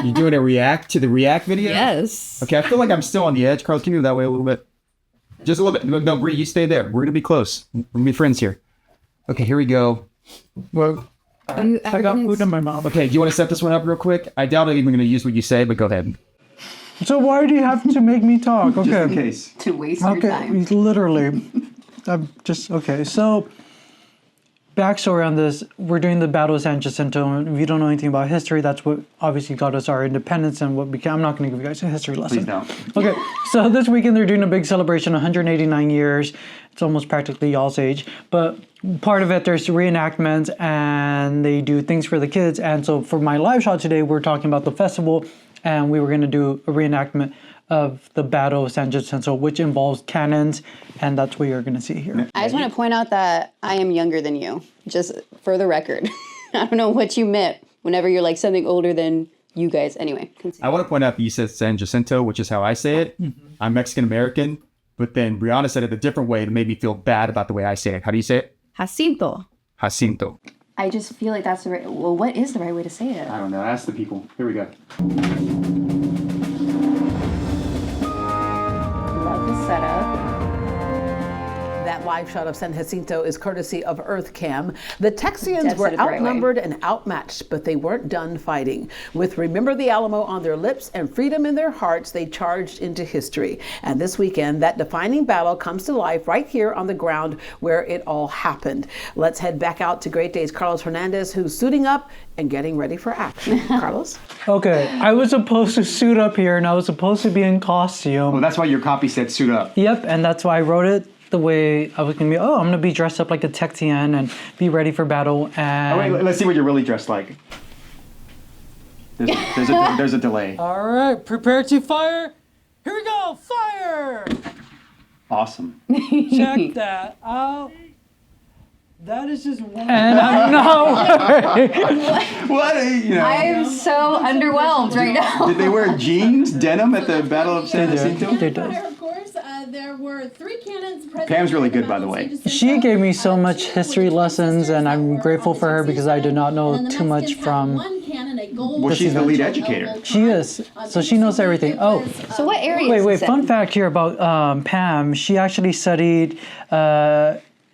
You're doing a react to the react video? Yes. Okay, I feel like I'm still on the edge. Carlos, can you move that way a little bit? Just a little bit. No, Bree, you stay there. We're going to be close. We're going to be friends here. Okay, here we go. Well, I got food in my mouth. okay, do you want to set this one up real quick? I doubt I'm even going to use what you say, but go ahead. So why do you have to make me talk? Okay. Just in case. To waste your time. Literally. I'm just, okay. So, backstory on this, we're doing the Battle of San Jacinto, and if you don't know anything about history, that's what obviously got us our independence and what became, I'm not going to give you guys a history lesson. Please don't. Okay, so this weekend they're doing a big celebration, 189 years. It's almost practically y'all's age. But part of it, there's reenactments, and they do things for the kids. And so for my live shot today, we're talking about the festival, and we were going to do a reenactment of the Battle of San Jacinto, which involves cannons, and that's what you're going to see here. I just want to point out that I am younger than you, just for the record. I don't know what you meant whenever you're like something older than you guys. Anyway, continue. I want to point out that you said San Jacinto, which is how I say it. Mm-hmm. I'm Mexican-American, but then Briana said it a different way to make me feel bad about the way I say it. How do you say it? Jacinto. Jacinto. I just feel like that's the right... Well, what is the right way to say it? I don't know. Ask the people. Here we go. Love the setup. That live shot of San Jacinto is courtesy of EarthCam. The Texians Deb were said it the right way. outnumbered and outmatched, but they weren't done fighting. With Remember the Alamo on their lips and freedom in their hearts, they charged into history. And this weekend, that defining battle comes to life right here on the ground where it all happened. Let's head back out to Great Days' Carlos Hernandez, who's suiting up and getting ready for action. Carlos? Okay, I was supposed to suit up here, and I was supposed to be in costume. Well, that's why your copy said suit up. Yep, and that's why I wrote it the way I was going to be. Oh, I'm going to be dressed up like a Texian and be ready for battle. And Oh, wait, let's see what you're really dressed like. There's a delay. all right, prepare to fire. Here we go, fire! Awesome. Check that out. That is just one. And I'm not. What? You know. I'm so underwhelmed right now. Did they wear jeans, denim at the Battle of San Jacinto? They did. Of course, there were 3 cannons present. Pam's really good, by the way. She gave me so much history lessons, and I'm grateful for her because I did not know too much from. Well, she's the lead educator. She is, so she knows everything. Oh, So what area is wait, this in? fun fact here about Pam. She actually studied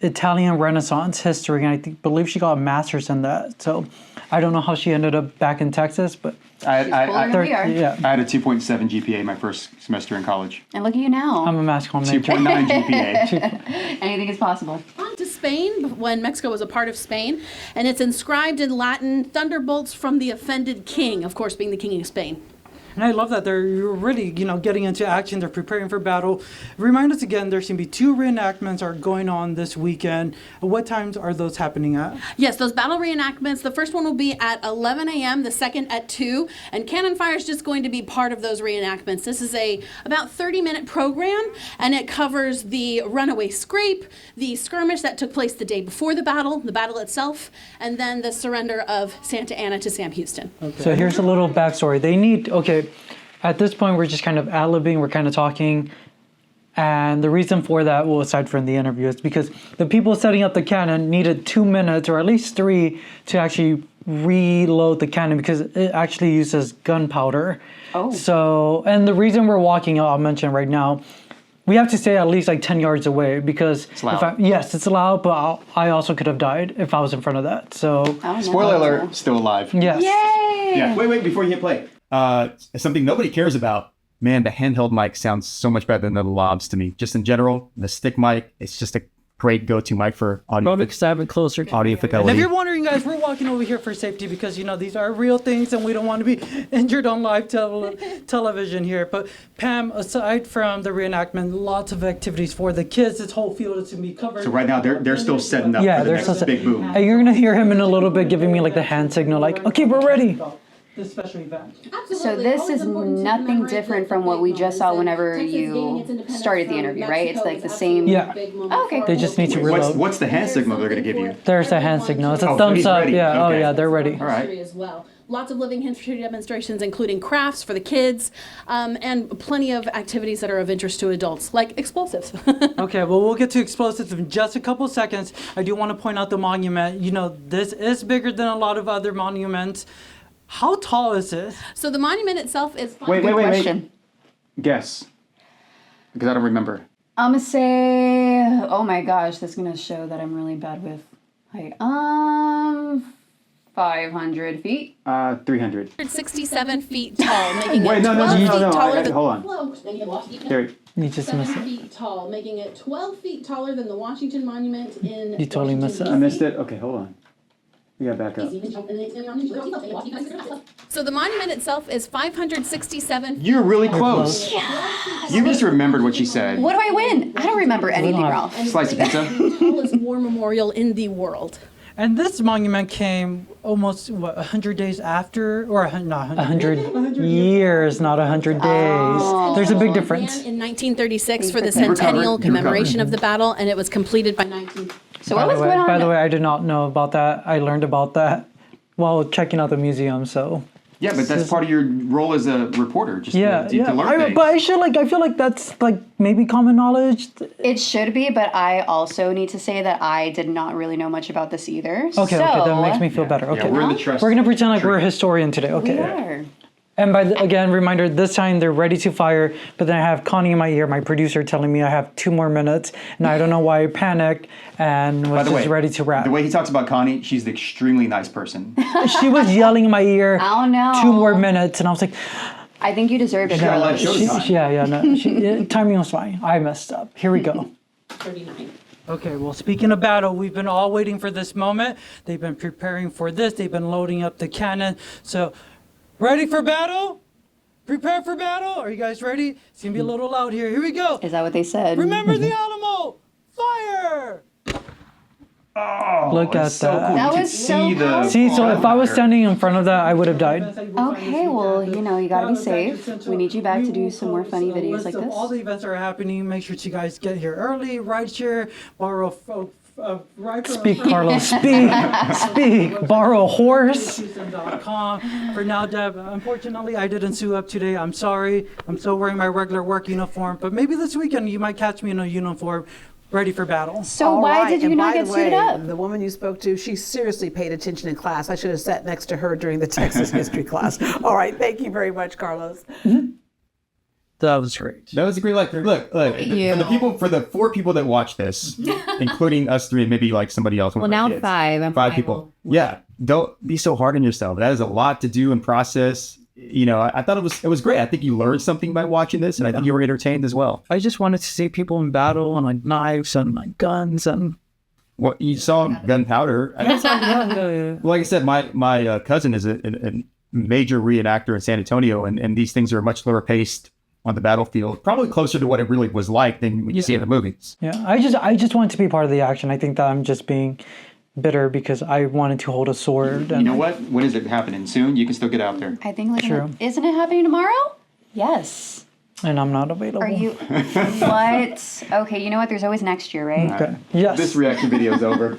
Italian Renaissance history, and believe she got a master's in that. So I don't know how she ended up back in Texas, but I Cooler than we are. yeah, had a 2.7 GPA my first semester in college. And look at you now. I'm a mass comm major. 2.9 GPA. Anything is possible. On to Spain when Mexico was a part of Spain, and it's inscribed in Latin, "Thunderbolts from the offended king," of course being the king of Spain. And I love that they're really, getting into action. They're preparing for battle. Remind us again, there's going to be 2 reenactments are going on this weekend. What times are those happening at? Yes, those battle reenactments. The first one will be at 11 a.m., the second at 2, and cannon fire is just going to be part of those reenactments. This is a about 30-minute program, and it covers the runaway scrape, the skirmish that took place the day before the battle itself, and then the surrender of Santa Anna to Sam Houston. Okay. So here's a little backstory. They need, at this point we're just kind of ad-libbing, we're kind of talking. And the reason for that, well, aside from the interview, is because the people setting up the cannon needed 2 minutes, or at least 3, to actually reload the cannon because it actually uses gunpowder. Oh. So, and the reason we're walking, I'll mention right now, we have to stay at least like 10 yards away because It's loud. yes, it's loud, but I also could have died if I was in front of that. So, Oh, no. Spoiler alert, still alive. yes. Yay! Yeah. Wait, before you hit play. Something nobody cares about. Man, the handheld mic sounds so much better than the lavs to me. Just in general, the stick mic, it's just a great go-to mic for audio. Probably because I have it closer. Audio And if fidelity. you're wondering, guys, we're walking over here for safety because, these are real things and we don't want to be injured on live television here. But Pam, aside from the reenactment, lots of activities for the kids. This whole field is going to be covered. So right now, they're still setting up Yeah, for the they're next still big boom. Hey, you're going to hear him in a little bit giving me like the hand signal, like, okay, we're ready. This special event. So this is nothing different from what we just saw whenever you started the interview, right? It's like the same... Yeah. Oh, okay. They just need to reload. What's the hand signal they're going to give you? There's a hand signal. It's a Oh, thumbs he's up. ready. Yeah. Okay. Oh, yeah, they're ready. All right. As well. Lots of living history demonstrations, including crafts for the kids, and plenty of activities that are of interest to adults, like explosives. Okay, well, we'll get to explosives in just a couple seconds. I do want to point out the monument. This is bigger than a lot of other monuments. How tall is it? So the monument itself is. Wait. Question. Guess. Because I don't remember. I'm gonna say, oh my gosh, that's gonna show that I'm really bad with height. 500 feet. 300. 167 feet tall, making Wait, it no. 12 feet taller than. Hold on. Here. You just missed 7 it. feet tall, making it 12 feet taller than the Washington Monument in. You totally missed it. I missed it. Okay, hold on. We got back up. So the monument itself is 567 feet. You're really close. You just remembered what she said. What do I win? I don't remember anything, Ralph. Slice of pizza. The tallest war memorial in the world. And this monument came almost, 100 days after? Or not 100 years, not 100 days. There's a big difference. In 1936 for the You centennial recovered. commemoration of the battle, and it was completed by 19. So what was going on? By the way, I did not know about that. I learned about that while checking out the museum, so. Yeah, but that's part of your role as a reporter, just to learn things. But I feel like that's like maybe common knowledge. It should be, but I also need to say that I did not really know much about this either. Okay, that makes me feel better. Okay, we're in the trust. we're gonna pretend like we're a historian today. Okay. We are. And again, reminder, this time they're ready to fire, but then I have Connie in my ear, my producer, telling me I have 2 more minutes, and I don't know why I panicked and was just ready to wrap. The way he talks about Connie, she's an extremely nice person. She was yelling in my ear, I don't know. 2 more minutes, and I was like, I think you deserved it. got a live show to time. Timing was fine. I messed up. Here we go. 39. Okay, well, speaking of battle, we've been all waiting for this moment. They've been preparing for this. They've been loading up the cannon. So, ready for battle? Prepare for battle? Are you guys ready? It's going to be a little loud here. Here we go. Is that what they said? Remember the Alamo! Fire! Oh, Look at so that. cool. That You could was so see the. powerful. See, so if I was standing in front of that, I would have died. Okay, well, you know, you gotta be safe. We need you back to do some more funny videos like All the this. events are happening. Make sure you guys get here early, ride share, borrow Speak, Carlos. Speak. Borrow a horse. For now, Deb, unfortunately, I didn't suit up today. I'm sorry. I'm still wearing my regular work uniform, but maybe this weekend you might catch me in a uniform ready for battle. So All why right, did you and not by get the suited way, up? The woman you spoke to, she seriously paid attention in class. I should have sat next to her during the Texas history class. All right, thank you very much, Carlos. That was great. That was a great lecture. Look, for the 4 people that watch this, including us 3 and maybe like somebody else. Well, now 5. I'm 5 people. Yeah, don't be so hard on yourself. That is a lot to do and process. You know, I thought it was great. I think you learned something by watching this, and I think you were entertained as well. I just wanted to see people in battle and like knives and like guns and. What you saw gunpowder. Like I said, my cousin is a major reenactor in San Antonio, and these things are much slower paced on the battlefield, probably closer to what it really was like than what you see in the movies. Yeah, I just wanted to be part of the action. I think that I'm just being bitter because I wanted to hold a sword. And You know what? When is it happening? Soon? You can still get out there. I think like True. Isn't it happening tomorrow? Yes. And I'm not available. Are you? What? Okay, you know what? There's always next year, right? Okay. Yes. This reaction video is over.